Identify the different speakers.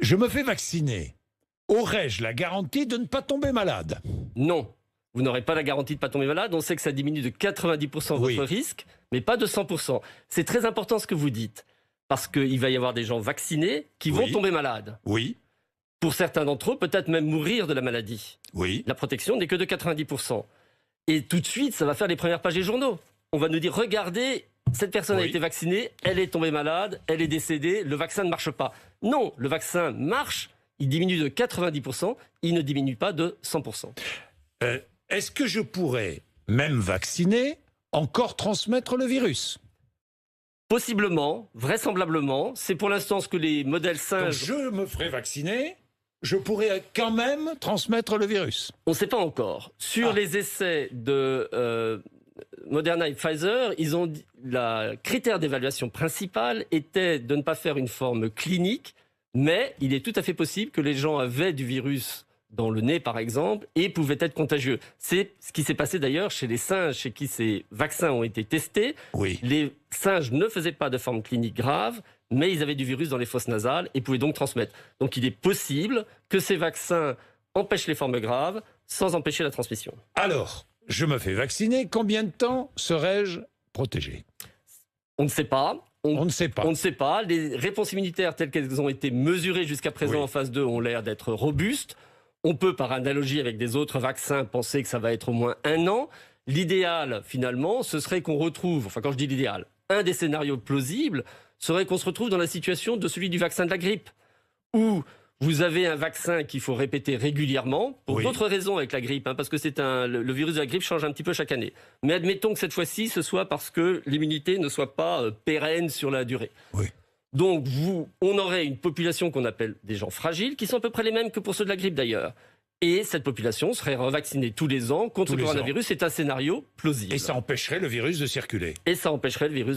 Speaker 1: Je me fais vacciner. Aurais-je la garantie de ne pas tomber malade?
Speaker 2: Non, vous n'aurez pas la garantie de ne pas tomber malade. On sait que ça diminue de 90% votre risque, mais pas de 100%. C'est très important ce que vous dites, parce qu'il va y avoir des gens vaccinés qui vont tomber malades.
Speaker 1: Oui.
Speaker 2: Pour certains d'entre eux, peut-être même mourir de la maladie.
Speaker 1: Oui.
Speaker 2: La protection n'est que de 90%. Et tout de suite, ça va faire les premières pages des journaux. On va nous dire, regardez, cette personne a été vaccinée, elle est tombée malade, elle est décédée, le vaccin ne marche pas. Non, le vaccin marche, il diminue de 90%, il ne diminue pas de 100%.
Speaker 1: Est-ce que je pourrais, même vacciné, encore transmettre le virus?
Speaker 2: Possiblement, vraisemblablement, c'est pour l'instant ce que les modèles singes...
Speaker 1: Donc je me ferai vacciner, je pourrais quand même transmettre le virus?
Speaker 2: On ne sait pas encore. Sur les essais de Moderna et Pfizer, le critère d'évaluation principal était de ne pas faire une forme clinique, mais il est tout à fait possible que les gens avaient du virus dans le nez, par exemple, et pouvaient être contagieux. C'est ce qui s'est passé d'ailleurs chez les singes chez qui ces vaccins ont été testés.
Speaker 1: Oui.
Speaker 2: Les singes ne faisaient pas de forme clinique grave, mais ils avaient du virus dans les fosses nasales et pouvaient donc transmettre. Donc il est possible que ces vaccins empêchent les formes graves sans empêcher la transmission.
Speaker 1: Alors, je me fais vacciner, combien de temps serais-je protégé?
Speaker 2: On ne sait pas.
Speaker 1: On ne sait pas.
Speaker 2: On ne sait pas. Les réponses immunitaires telles qu'elles ont été mesurées jusqu'à présent en phase 2 ont l'air d'être robustes. On peut, par analogie avec des autres vaccins, penser que ça va être au moins 1 an. L'idéal, finalement, ce serait qu'on retrouve, enfin quand je dis l'idéal, un des scénarios plausibles serait qu'on se retrouve dans la situation de celui du vaccin de la grippe, où vous avez un vaccin qu'il faut répéter régulièrement, pour d'autres raisons avec la grippe, parce que le virus de la grippe change un petit peu chaque année. Mais admettons que cette fois-ci, ce soit parce que l'immunité ne soit pas pérenne sur la durée.
Speaker 1: Oui.
Speaker 2: Donc, on aurait une population qu'on appelle des gens fragiles, qui sont à peu près les mêmes que pour ceux de la grippe d'ailleurs. Et cette population serait revaccinée tous les ans contre le coronavirus. C'est un scénario plausible.
Speaker 1: Et ça empêcherait le virus de circuler.
Speaker 2: Et ça empêcherait le virus de